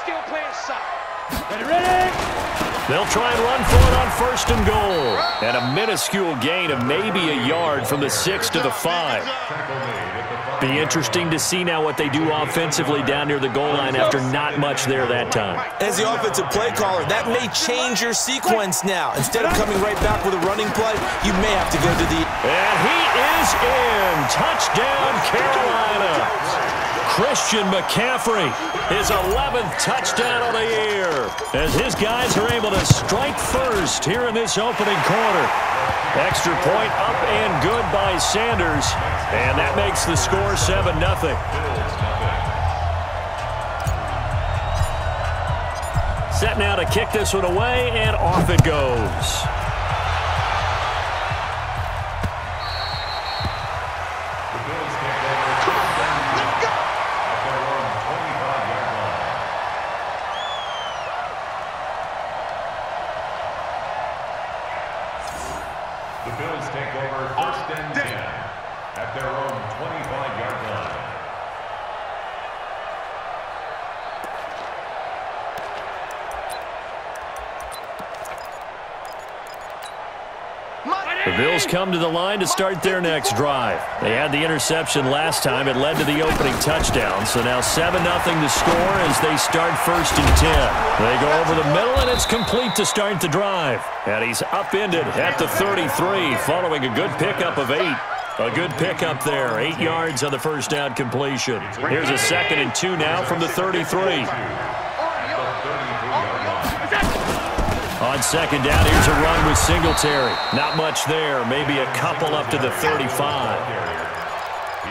still playing solid. Ready? They'll try and run for it on 1st and goal. And a minuscule gain of maybe a yard from the 6 to the 5. Be interesting to see now what they do offensively down near the goal line after not much there that time. As the offensive play caller, that may change your sequence now. Instead of coming right back with a running play, you may have to go to the... And he is in. Touchdown, Carolina. Christian McCaffrey, his 11th touchdown of the year, as his guys are able to strike first here in this opening quarter. Extra point up and good by Sanders, and that makes the score 7-0. Set now to kick this one away, and off it goes. The Bills take over 1st and 10 at their own 25-yard line. The Bills come to the line to start their next drive. They had the interception last time. It led to the opening touchdown. So now 7-0 to score as they start 1st and 10. They go over the middle, and it's complete to start the drive. And he's upended at the 33 following a good pickup of 8. A good pickup there. 8 yards on the first down completion. Here's a 2nd and 2 now from the 33. On 2nd down, here's a run with Singletary. Not much there. Maybe a couple up to the 35.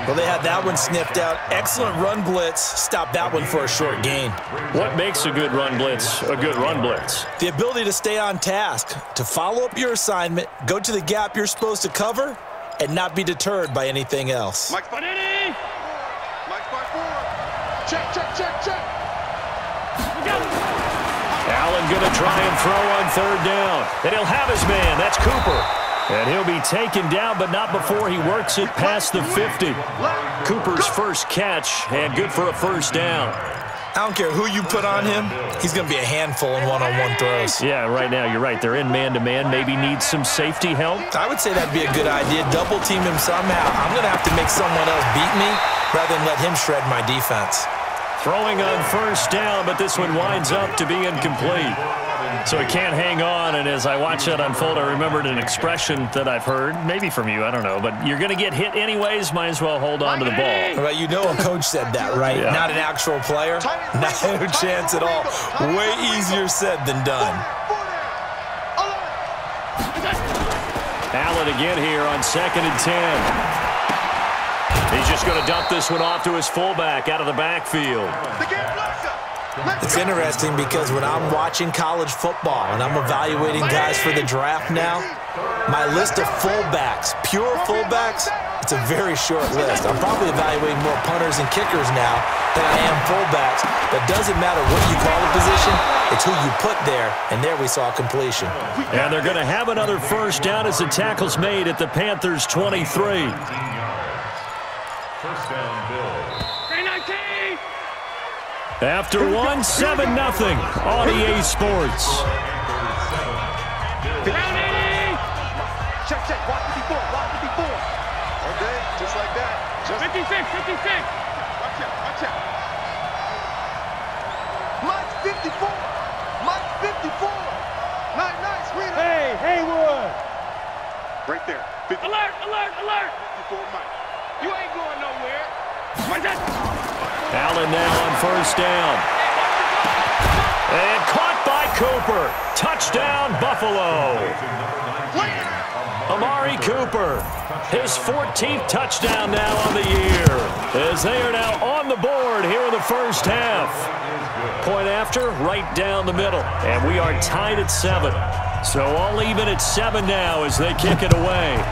Well, they had that one sniffed out. Excellent run blitz. Stop that one for a short gain. What makes a good run blitz a good run blitz? The ability to stay on task, to follow up your assignment, go to the gap you're supposed to cover, and not be deterred by anything else. Mike Spaghetti! Mike Spaghetti! Check, check, check, check! Allen going to try and throw on 3rd down. And he'll have his man. That's Cooper. And he'll be taken down, but not before he works it past the 50. Cooper's first catch, and good for a 1st down. I don't care who you put on him. He's going to be a handful in one-on-one throws. Yeah, right now, you're right. They're in man-to-man. Maybe needs some safety help. I would say that'd be a good idea. Double team him somehow. I'm going to have to make someone else beat me rather than let him shred my defense. Throwing on 1st down, but this one winds up to be incomplete. So he can't hang on, and as I watch that unfold, I remembered an expression that I've heard, maybe from you, I don't know, but you're going to get hit anyways, might as well hold on to the ball. Well, you know a coach said that, right? Yeah. Not an actual player. No chance at all. Way easier said than done. Allen again here on 2nd and 10. He's just going to dump this one off to his fullback out of the backfield. It's interesting because when I'm watching college football and I'm evaluating guys for the draft now, my list of fullbacks, pure fullbacks, it's a very short list. I'm probably evaluating more punters and kickers now than I am fullbacks. But it doesn't matter what you call the position, it's who you put there, and there we saw completion. And they're going to have another 1st down as the tackle's made at the Panthers' 23. 1st down, Bills. After 1, 7-0 on EA Sports. Check, check, watch 54, watch 54. Okay, just like that. Just 56, 56. Watch out, watch out. Mike 54, Mike 54. Nice, sweetheart. Hey, Haywood. Right there. 50. Alert, alert, alert. 54, Mike. You ain't going nowhere. Watch that. Allen now on 1st down. And caught by Cooper. Touchdown, Buffalo. Amari Cooper, his 14th touchdown now on the year, as they are now on the board here in the 1st half. Point after, right down the middle, and we are tied at 7. So all even at 7 now as they kick it away.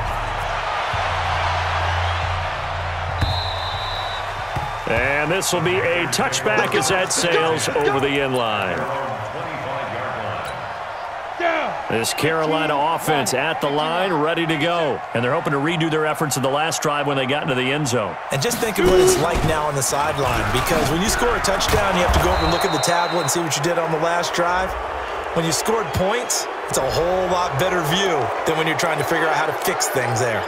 And this will be a touchback as that sails over the end line. Yeah. This Carolina offense at the line, ready to go. And they're hoping to redo their efforts in the last drive when they got into the end zone. And just think of what it's like now on the sideline, because when you score a touchdown, you have to go over and look at the tablet and see what you did on the last drive. When you scored points, it's a whole lot better view than when you're trying to figure out how to fix things there.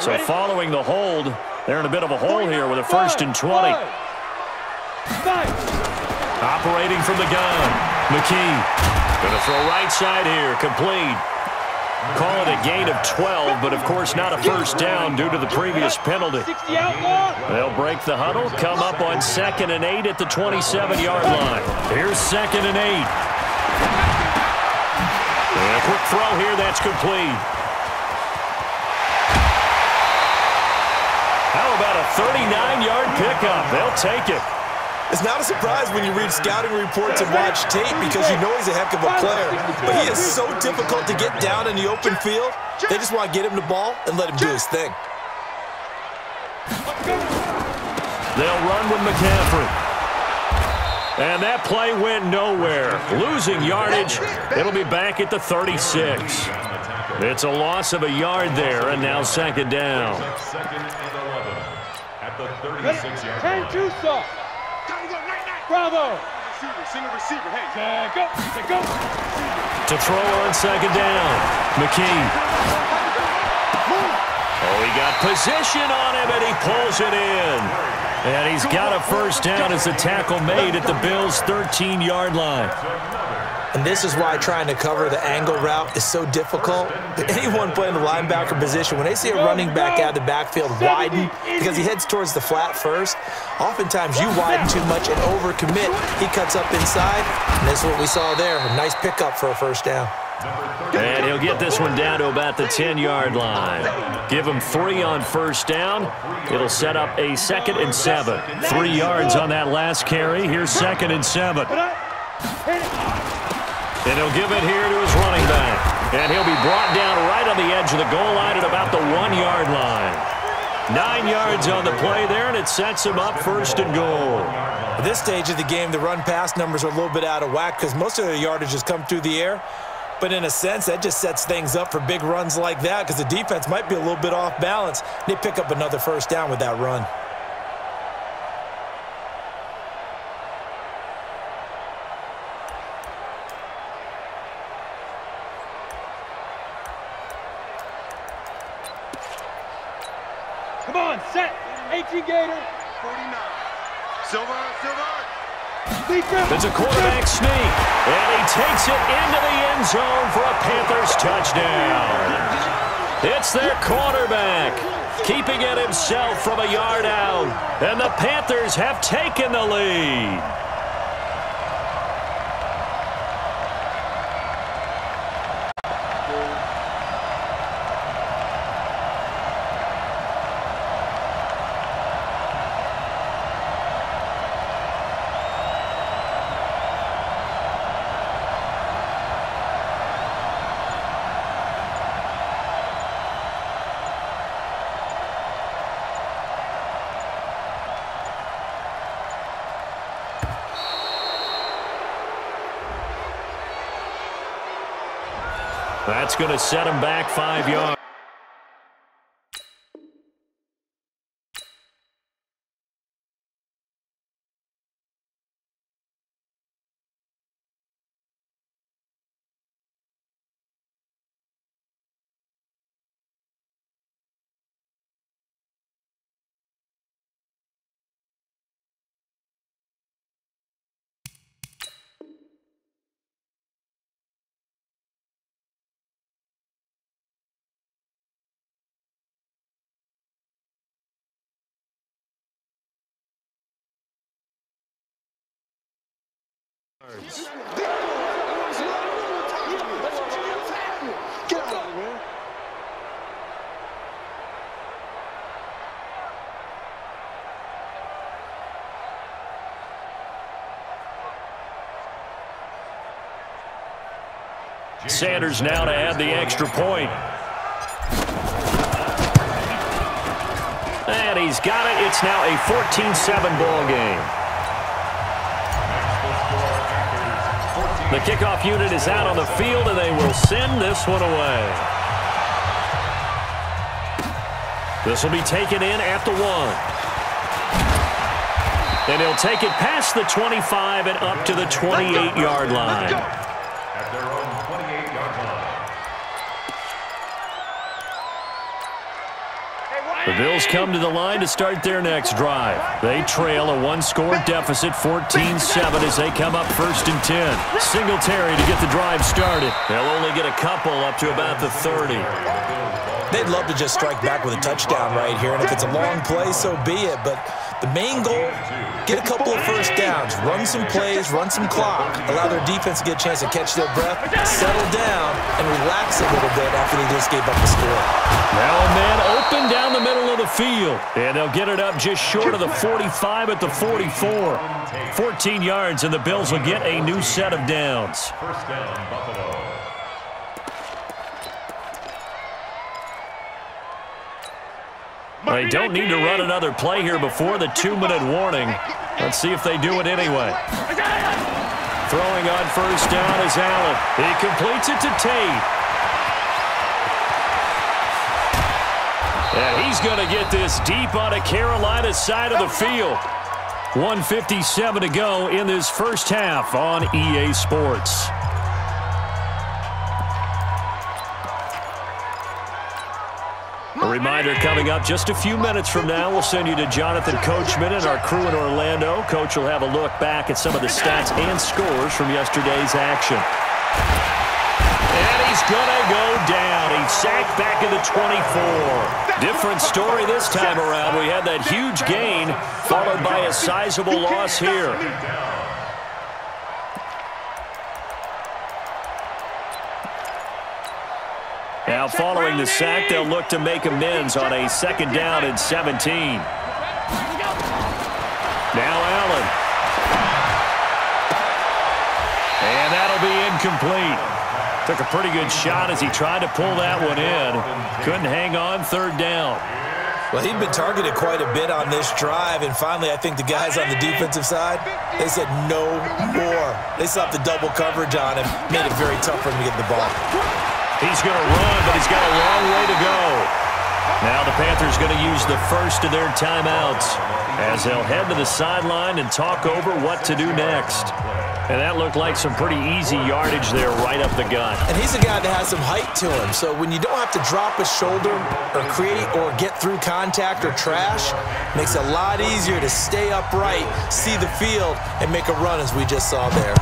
So following the hold, they're in a bit of a hole here with a 1st and 20. Operating from the gun, McKee. Going to throw right side here, complete. Call it a gain of 12, but of course not a first down due to the previous penalty. They'll break the huddle, come up on 2nd and 8 at the 27-yard line. Here's 2nd and 8. And a quick throw here, that's complete. How about a 39-yard pickup? They'll take it. It's not a surprise when you read scouting reports and watch tape because you know he's a heck of a player. But he is so difficult to get down in the open field. They just want to get him the ball and let him do his thing. They'll run with McCaffrey. And that play went nowhere. Losing yardage. It'll be back at the 36. It's a loss of a yard there, and now 2nd down. Second and 11 at the 36-yard line. Bravo! Single receiver, hey. Go. To throw on 2nd down. McKee. Oh, he got position on him, and he pulls it in. And he's got a first down as the tackle made at the Bills' 13-yard line. And this is why trying to cover the angle route is so difficult. Anyone playing the linebacker position, when they see a running back out of the backfield widen because he heads towards the flat first, oftentimes you widen too much and overcommit. He cuts up inside, and this is what we saw there. A nice pickup for a first down. And he'll get this one down to about the 10-yard line. Give him 3 on first down. It'll set up a 2nd and 7. 3 yards on that last carry. Here's 2nd and 7. And he'll give it here to his running back. And he'll be brought down right on the edge of the goal line at about the 1-yard line. 9 yards on the play there, and it sets him up 1st and goal. At this stage of the game, the run-pass numbers are a little bit out of whack because most of their yardage has come through the air. But in a sense, that just sets things up for big runs like that because the defense might be a little bit off balance. They pick up another first down with that run. Come on, set. 18 Gator. 49. Silver. It's a quarterback sneak, and he takes it into the end zone for a Panthers touchdown. It's their quarterback, keeping it himself from a yard out, and the Panthers have taken the lead. That's going to set him back 5 yards. Sanders now to add the extra point. And he's got it. It's now a 14-7 ball game. The kickoff unit is out on the field, and they will send this one away. This will be taken in at the 1. And he'll take it past the 25 and up to the 28-yard line. At their own 28-yard line. The Bills come to the line to start their next drive. They trail a one-score deficit, 14-7, as they come up 1st and 10. Singletary to get the drive started. They'll only get a couple up to about the 30. They'd love to just strike back with a touchdown right here, and if it's a long play, so be it. But the main goal, get a couple of first downs, run some plays, run some clock, allow their defense to get a chance to catch their breath, settle down, and relax a little bit after they just gave up the score. Now a man open down the middle of the field, and they'll get it up just short of the 45 at the 44. 14 yards, and the Bills will get a new set of downs. First down, Buffalo. They don't need to run another play here before the 2-minute warning. Let's see if they do it anyway. Throwing on first down is Allen. He completes it to Tate. And he's going to get this deep on a Carolina side of the field. 1:57 to go in this first half on EA Sports. A reminder coming up just a few minutes from now, we'll send you to Jonathan Coachman and our crew in Orlando. Coach will have a look back at some of the stats and scores from yesterday's action. And he's going to go down. He's sacked back at the 24. Different story this time around. We had that huge gain followed by a sizable loss here. Now following the sack, they'll look to make amends on a 2nd down and 17. Now Allen. And that'll be incomplete. Took a pretty good shot as he tried to pull that one in. Couldn't hang on 3rd down. Well, he'd been targeted quite a bit on this drive, and finally I think the guys on the defensive side, they said no more. They slapped the double coverage on him, made it very tough for him to get the ball. He's going to run, but he's got a long way to go. Now the Panthers going to use the first of their timeouts as they'll head to the sideline and talk over what to do next. And that looked like some pretty easy yardage there right up the gut. And he's a guy that has some height to him, so when you don't have to drop a shoulder or create or get through contact or trash, makes it a lot easier to stay upright, see the field, and make a run as we just saw there.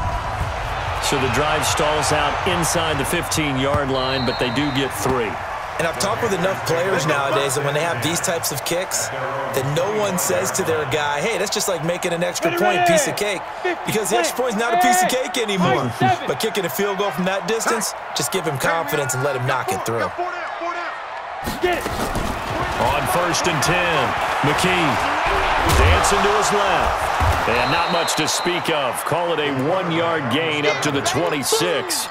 So the drive stalls out inside the 15-yard line, but they do get 3. And I've talked with enough players nowadays that when they have these types of kicks, that no one says to their guy, hey, that's just like making an extra point, piece of cake. Because the extra point's not a piece of cake anymore. But kicking a field goal from that distance, just give him confidence and let him knock it through. On 1st and 10, McKee dancing to his left. And not much to speak of. Call it a 1-yard gain up to the 26.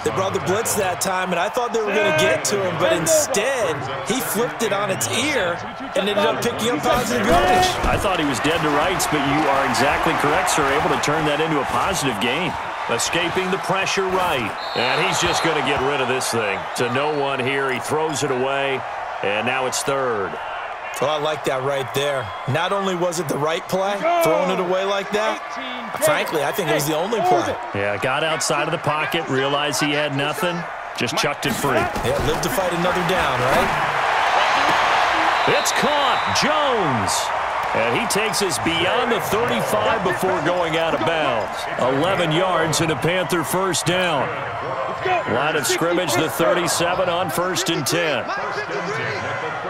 They brought the blitz that time, and I thought they were going to get to him, but instead, he flipped it on its ear and ended up picking up positive yardage. I thought he was dead to rights, but you are exactly correct, sir. Able to turn that into a positive gain. Escaping the pressure right. And he's just going to get rid of this thing. To no one here. He throws it away, and now it's 3rd. Well, I like that right there. Not only was it the right play, throwing it away like that, frankly, I think it was the only play. Yeah, got outside of the pocket, realized he had nothing, just chucked it free. Yeah, live to fight another down, right? It's caught. Jones. And he takes us beyond the 35 before going out of bounds. 11 yards and a Panther first down. Line of scrimmage, the 37 on 1st and 10.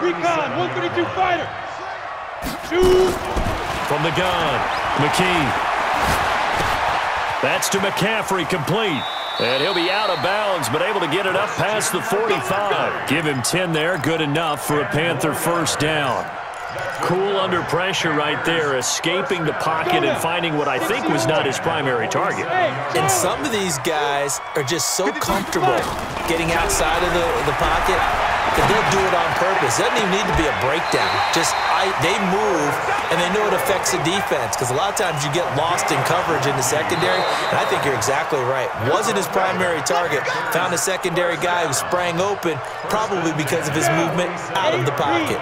Recon, 132 fighter. Shoot. From the gun, McKee. That's to McCaffrey, complete. And he'll be out of bounds, but able to get it up past the 45. Give him 10 there, good enough for a Panther first down. Cool under pressure right there, escaping the pocket and finding what I think was not his primary target. And some of these guys are just so comfortable getting outside of the pocket that they'll do it on purpose. It doesn't even need to be a breakdown. They move, and they know it affects the defense because a lot of times you get lost in coverage in the secondary, and I think you're exactly right. Wasn't his primary target. Found a secondary guy who sprang open, probably because of his movement out of the pocket.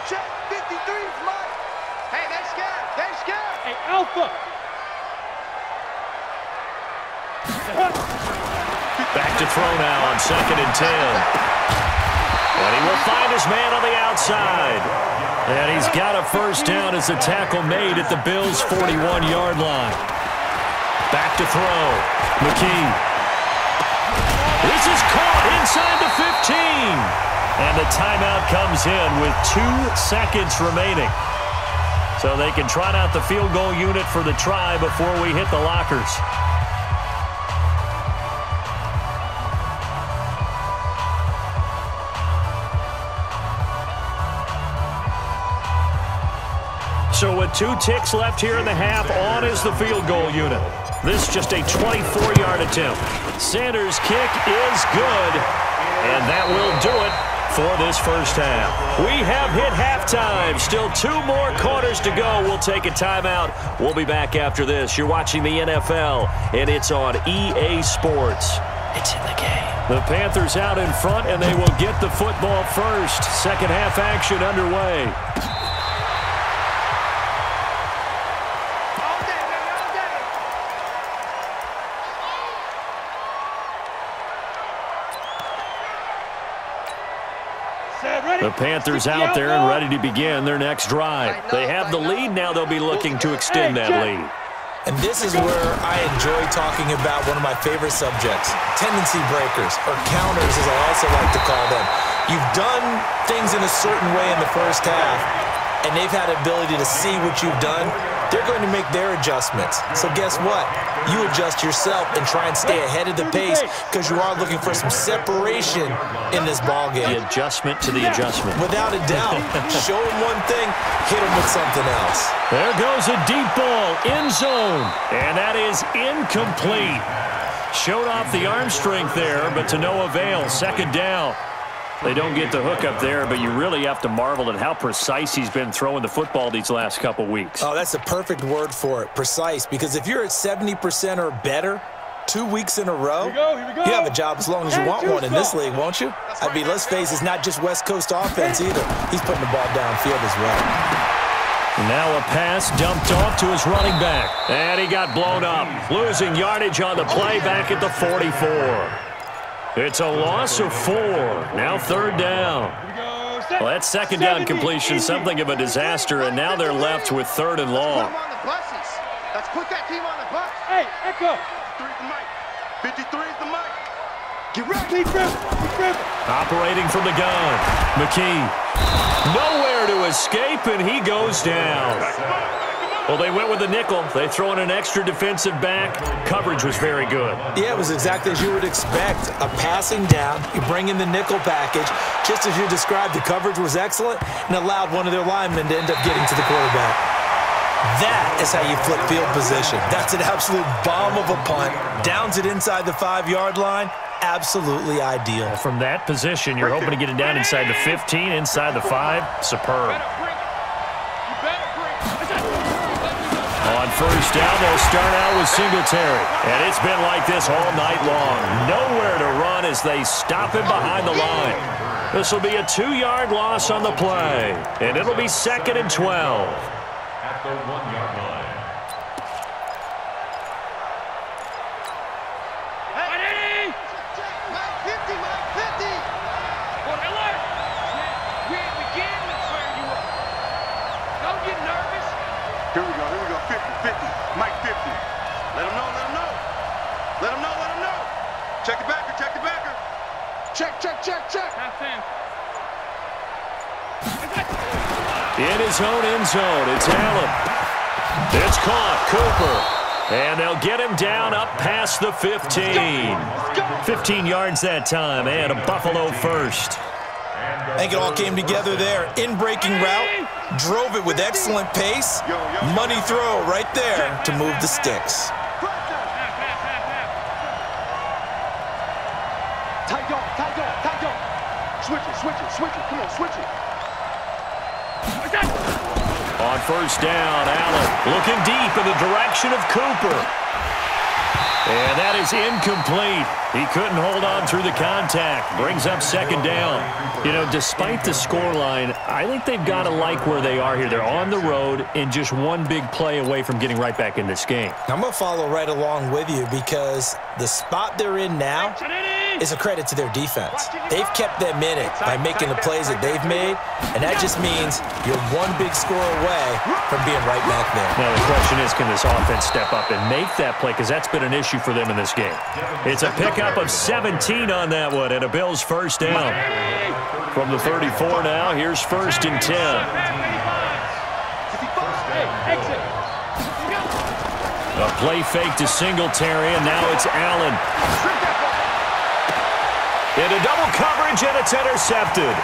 Check 53's Mike. Hey, they scared. They scared. Hey, Alpha. Back to throw now on 2nd and 10. And he will find his man on the outside. And he's got a first down as the tackle made at the Bills' 41-yard line. Back to throw. McKee. This is caught inside the 15. And the timeout comes in with 2 seconds remaining. So they can trot out the field goal unit for the try before we hit the lockers. So with 2 ticks left here in the half, on is the field goal unit. This just a 24-yard attempt. Sanders' kick is good, and that will do it for this first half. We have hit halftime. Still 2 more quarters to go. We'll take a timeout. We'll be back after this. You're watching the NFL, and it's on EA Sports. It's in the game. The Panthers out in front, and they will get the football first. Second half action underway. The Panthers out there and ready to begin their next drive. They have the lead. Now they'll be looking to extend that lead. And this is where I enjoy talking about one of my favorite subjects, tendency breakers, or counters as I also like to call them. You've done things in a certain way in the first half, and they've had the ability to see what you've done. They're going to make their adjustments. So guess what? You adjust yourself and try and stay ahead of the pace because you are looking for some separation in this ballgame. The adjustment to the adjustment. Without a doubt. Show them one thing, hit them with something else. There goes a deep ball, end zone, and that is incomplete. Showed off the arm strength there, but to no avail. Second down. They don't get the hook up there, but you really have to marvel at how precise he's been throwing the football these last couple weeks. Oh, that's a perfect word for it, precise, because if you're at 70% or better 2 weeks in a row, here we go. You have a job as long as you want one in this league, won't you? I mean, let's face it, it's not just West Coast offense either. He's putting the ball downfield as well. Now a pass dumped off to his running back, and he got blown up, losing yardage on the play back at the 44. It's a loss of 4. Now 3rd down. Well, that second down completion, something of a disaster, and now they're left with 3rd and long. Let's put that team on the bus. Hey, Echo. 53 is the mic. Get ready. Operating from the gun. McKee. Nowhere to escape, and he goes down. Well, they went with the nickel. They throw in an extra defensive back. Coverage was very good. Yeah, it was exactly as you would expect. A passing down, you bring in the nickel package. Just as you described, the coverage was excellent and allowed one of their linemen to end up getting to the quarterback. That is how you flip field position. That's an absolute bomb of a punt. Downs it inside the 5-yard line. Absolutely ideal. From that position, you're hoping to get it down inside the 15, inside the 5. Superb. On first down, they'll start out with Singletary. And it's been like this all night long. Nowhere to run as they stop him behind the line. This will be a 2-yard loss on the play. And it'll be 2nd and 12. At the 1-yard line. Here we go, 50, Mike 50. Let him know. Check the backer. Check. In his own end zone, it's Allen. It's caught, Cooper. And they'll get him down up past the 15. 15 yards that time, and a Buffalo first. I think it all came together there. In-breaking route, drove it with excellent pace. Money throw right there to move the sticks. Switch it, switch it, switch it. Come on, switch it. On first down, Allen looking deep in the direction of Cooper. And that is incomplete. He couldn't hold on through the contact. Brings up second down. You know, despite the scoreline, I think they've got to like where they are here. They're on the road and just one big play away from getting right back in this game. I'm going to follow right along with you because the spot they're in now is a credit to their defense. They've kept them in it by making the plays that they've made, and that just means you're one big score away from being right back there. Now the question is, can this offense step up and make that play? Because that's been an issue for them in this game. It's a pickup of 17 on that one, and a Bills first down. From the 34 now, here's first and 10. A play fake to Singletary, and now it's Allen. Into double coverage, and it's intercepted.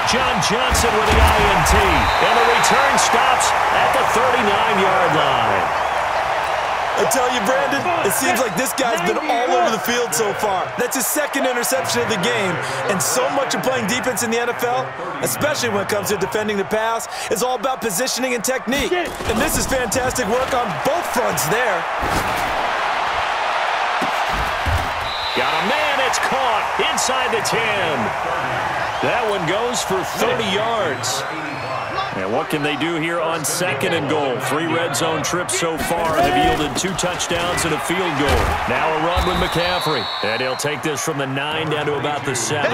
John Johnson with the INT, and the return stops at the 39-yard line. I tell you, Brandon, it seems like this guy's been all over the field so far. That's his second interception of the game, and so much of playing defense in the NFL, especially when it comes to defending the pass, is all about positioning and technique. And this is fantastic work on both fronts there. Got a man, it's caught inside the 10. That one goes for 30 yards. And what can they do here on second and goal? 3 red zone trips so far have yielded 2 touchdowns and a field goal. Now a run with McCaffrey. And he'll take this from the 9 down to about the 7.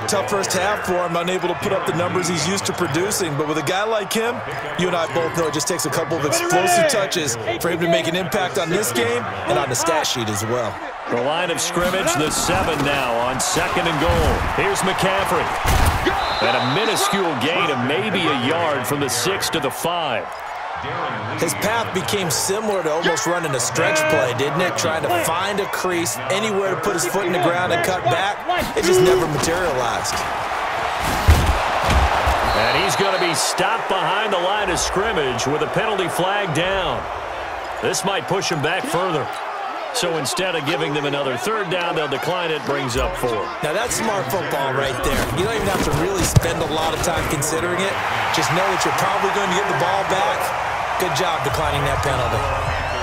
Tough first half for him, unable to put up the numbers he's used to producing. But with a guy like him, you and I both know it just takes a couple of explosive touches for him to make an impact on this game and on the stat sheet as well. The line of scrimmage, the 7 now on second and goal. Here's McCaffrey. And a minuscule gain of maybe a yard from the 6 to the 5. His path became similar to almost running a stretch play, didn't it? Trying to find a crease, anywhere to put his foot in the ground and cut back. It just never materialized. And he's going to be stopped behind the line of scrimmage with a penalty flag down. This might push him back further. So instead of giving them another third down, they'll decline it, brings up 4. Now that's smart football right there. You don't even have to really spend a lot of time considering it. Just know that you're probably going to get the ball back. Good job declining that penalty.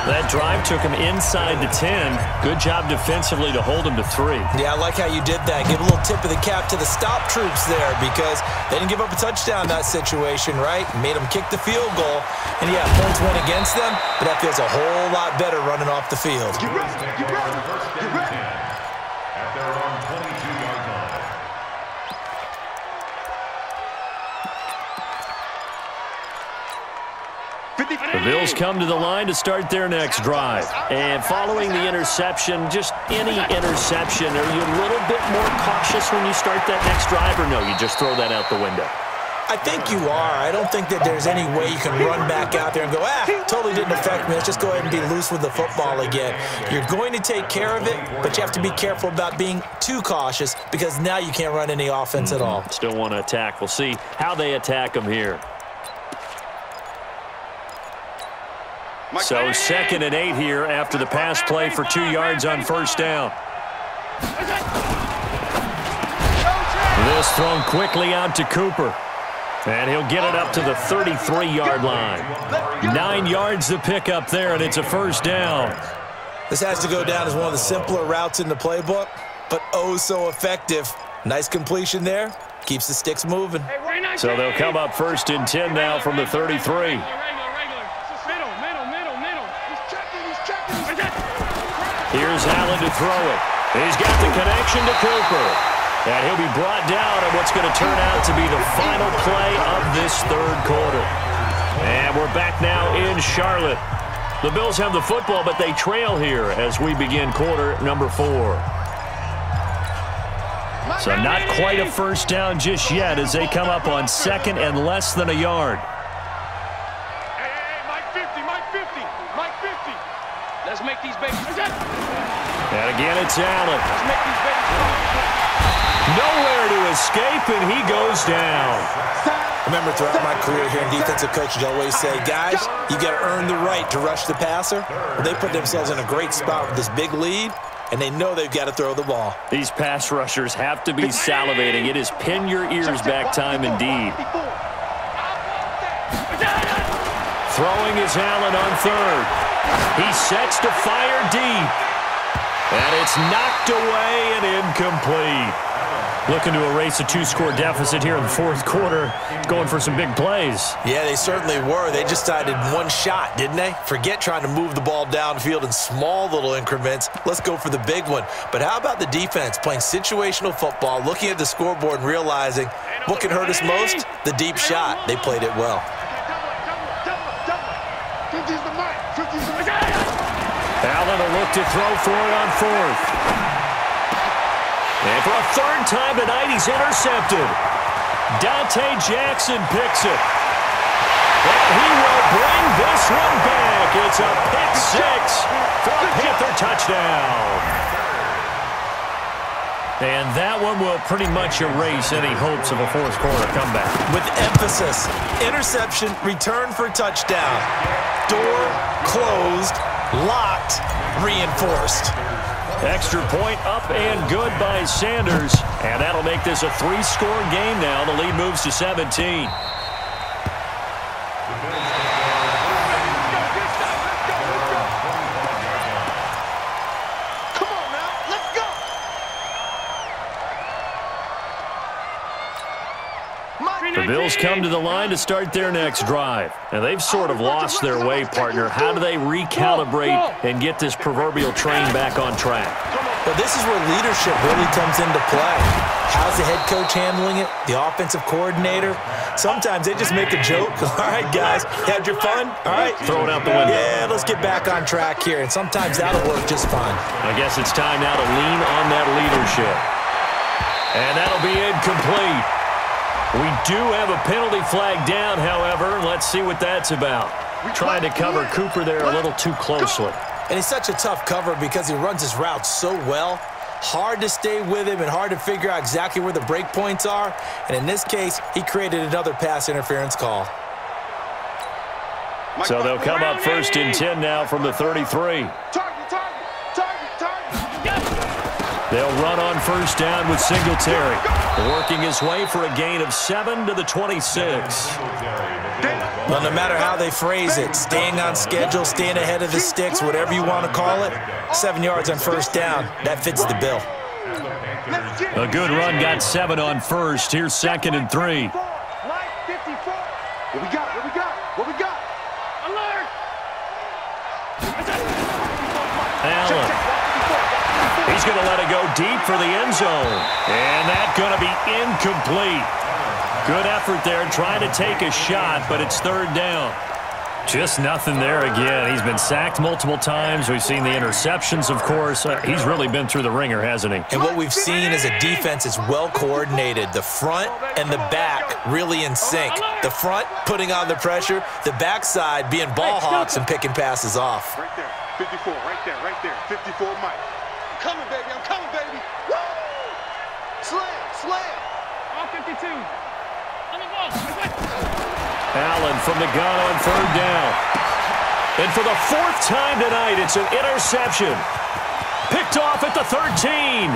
That drive took him inside the 10. Good job defensively to hold him to 3. Yeah, I like how you did that. Give a little tip of the cap to the stop troops there because they didn't give up a touchdown in that situation, right? Made them kick the field goal. And, yeah, points went against them, but that feels a whole lot better running off the field. Get ready, get ready, get ready. At their own 22-yard line. The Bills come to the line to start their next drive. And following the interception, just any interception, are you a little bit more cautious when you start that next drive, or no, you just throw that out the window? I think you are. I don't think that there's any way you can run back out there and go, totally didn't affect me. Let's just go ahead and be loose with the football again. You're going to take care of it, but you have to be careful about being too cautious because now you can't run any offense at all. Still want to attack. We'll see how they attack them here. So 2nd and 8 here after the pass play for 2 yards on first down. This thrown quickly out to Cooper. And he'll get it up to the 33-yard line. 9 yards to pick up there, and it's a first down. This has to go down as one of the simpler routes in the playbook, but oh so effective. Nice completion there. Keeps the sticks moving. So they'll come up first and 10 now from the 33. Here's Allen to throw it. He's got the connection to Cooper. And he'll be brought down on what's going to turn out to be the final play of this third quarter. And we're back now in Charlotte. The Bills have the football, but they trail here as we begin quarter number 4. So not quite a first down just yet as they come up on 2nd and less than a yard. Hey, Mike 50, Mike 50, Mike 50. Let's make these babies. And again, it's Allen. Let's make these babies. Nowhere to escape, and he goes down. Remember, throughout my career here in defensive coaching, I always say, guys, you got to earn the right to rush the passer. Well, they put themselves in a great spot with this big lead. and they know they've got to throw the ball. These pass rushers have to be salivating. It is pin your ears back time indeed. Throwing is Allen on third. He sets to fire deep. And it's knocked away and incomplete. Looking to erase a 2-score deficit here in the fourth quarter. Going for some big plays. Yeah, they certainly were. They just decided one shot, didn't they? Forget trying to move the ball downfield in small little increments. Let's go for the big one. But how about the defense playing situational football, looking at the scoreboard and realizing what can hurt us most? The deep shot. They played it well. Allen will look to throw for it on fourth. And for a third time tonight, he's intercepted. Dante Jackson picks it. And he will bring this one back. It's a pick six for a Panther touchdown. And that one will pretty much erase any hopes of a fourth quarter comeback. With emphasis, interception, return for touchdown. Door closed, locked, reinforced. Extra point up and good by Sanders. And that'll make this a 3-score game now. The lead moves to 17. The Bills come to the line to start their next drive. And they've sort of lost their way, partner. How do they recalibrate and get this proverbial train back on track? Well, this is where leadership really comes into play. How's the head coach handling it? The offensive coordinator? Sometimes they just make a joke. All right, guys, had your fun? All right. Throw it out the window. Yeah, let's get back on track here. And sometimes that'll work just fine. I guess it's time now to lean on that leadership. And that'll be incomplete. We do have a penalty flag down, however. Let's see what that's about. Trying to cover Cooper there a little too closely. And he's such a tough cover because he runs his route so well. Hard to stay with him and hard to figure out exactly where the break points are. And in this case, he created another pass interference call. So they'll come up first and 10 now from the 33. They'll run on first down with Singletary. Working his way for a gain of 7 to the 26. Well, no matter how they phrase it, staying on schedule, staying ahead of the sticks, whatever you want to call it, 7 yards on first down, that fits the bill. A good run got 7 on first. Here's 2nd and 3. What we got? What we got? What we got? Alert! Allen. He's going to let it go deep for the end zone. And that's going to be incomplete. Good effort there, trying to take a shot, but it's third down. Just nothing there again. He's been sacked multiple times. We've seen the interceptions, of course. He's really been through the ringer, hasn't he? And what we've seen is a defense is well coordinated. The front and the back really in sync. The front putting on the pressure, the backside being ball hawks and picking passes off. Right there, 54, right there, 54 Mike. I'm coming, baby, I'm coming, baby. Woo! Slam. On 52. Allen from the gun on third down. And for the 4th time tonight, it's an interception. Picked off at the 13.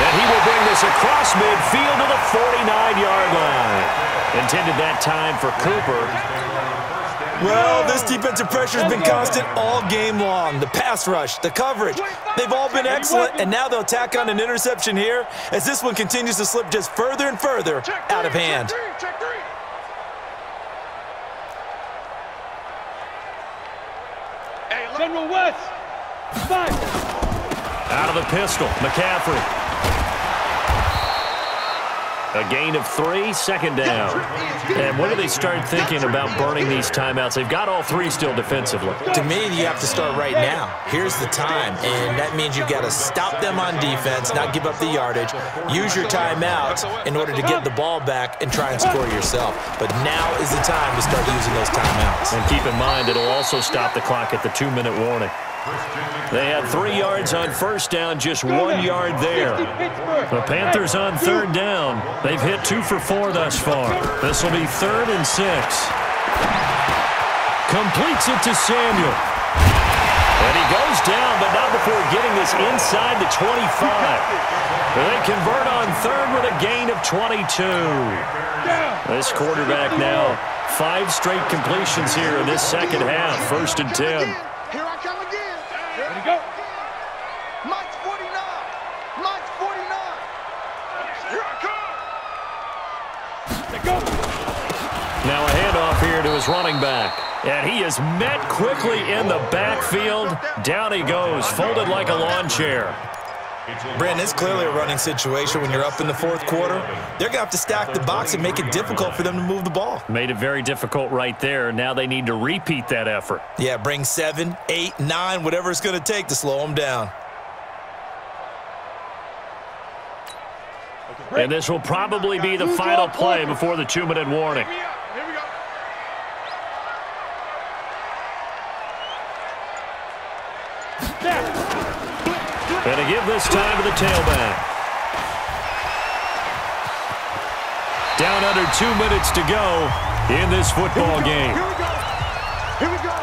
And he will bring this across midfield to the 49-yard line. Intended that time for Cooper. Well, this defensive pressure has been constant all game long. The pass rush, the coverage, they've all been excellent, and now they'll tack on an interception here as this one continues to slip just further and further out of hand. General West. Back. Out of the pistol, McCaffrey. A gain of 3, 2nd down. And when do they start thinking about burning these timeouts? They've got all 3 still defensively. To me, you have to start right now. Here's the time, and that means you've got to stop them on defense, not give up the yardage, use your timeouts in order to get the ball back and try and score yourself. But now is the time to start using those timeouts. And keep in mind, it'll also stop the clock at the 2-minute warning. They had 3 yards on first down, just 1 yard there. The Panthers on third down. They've hit 2 for 4 thus far. This will be 3rd and 6. Completes it to Samuel. And he goes down, but not before getting this inside the 25. They convert on third with a gain of 22. This quarterback now 5 straight completions here in this second half. 1st and 10. Here I come again. Ready to go. Mike's 49. Mike's 49. Here I come. Let go. Now a handoff here to his running back. And he is met quickly in the backfield. Down he goes, folded like a lawn chair. Brandon, it's clearly a running situation when you're up in the 4th quarter. They're going to have to stack the box and make it difficult for them to move the ball. Made it very difficult right there. Now they need to repeat that effort. Yeah, bring 7, 8, 9, whatever it's going to take to slow them down. And this will probably be the final play before the 2-minute warning. Here we go. And to give this time to the tailback. Down under 2 minutes to go in this football game. Here we go. Here we go.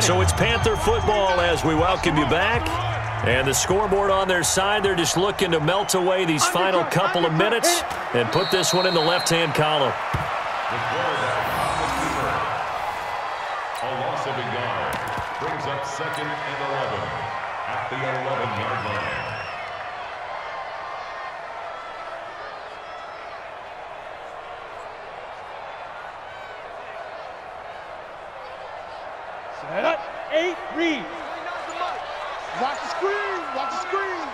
So it's Panther football as we welcome you back. And the scoreboard on their side, they're just looking to melt away these final couple of minutes and put this one in the left-hand column. A loss of a yard brings up 2nd and 11 at the 11-yard line. Set up. 8, read. Watch the screen. Watch the screen.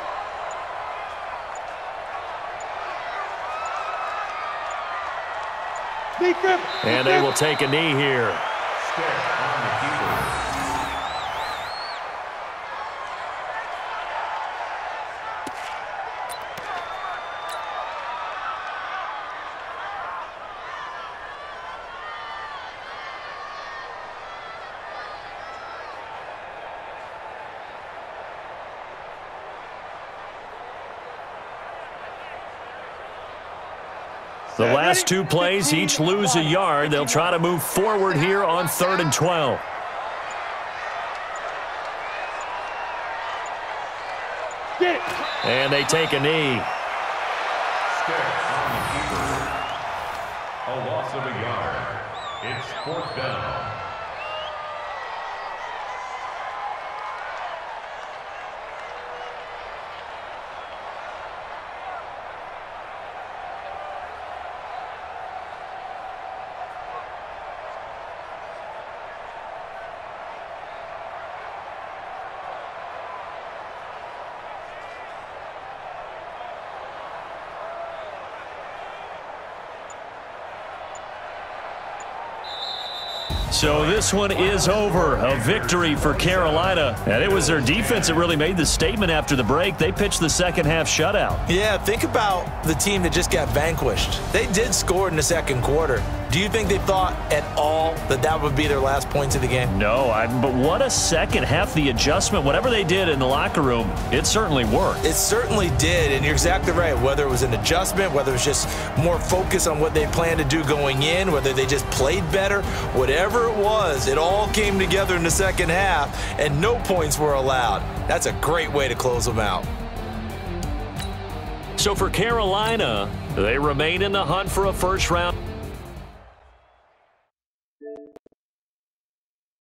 Defense. And they will take a knee here. Stick on the keeper. The last 2 plays each lose a yard. They'll try to move forward here on 3rd and 12. Get it. And they take a knee. Stick on the keeper. A loss of a yard. It's 4th down. So this one is over. A victory for Carolina. And it was their defense that really made the statement after the break. They pitched the second half shutout. Yeah, think about the team that just got vanquished. They did score in the 2nd quarter. Do you think they thought at all that that would be their last points of the game? No, but what a second half. The adjustment, whatever they did in the locker room, it certainly worked. It certainly did, and you're exactly right. Whether it was an adjustment, whether it was just more focus on what they planned to do going in, whether they just played better, whatever it was, it all came together in the second half, and no points were allowed. That's a great way to close them out. So for Carolina, they remain in the hunt for a first-round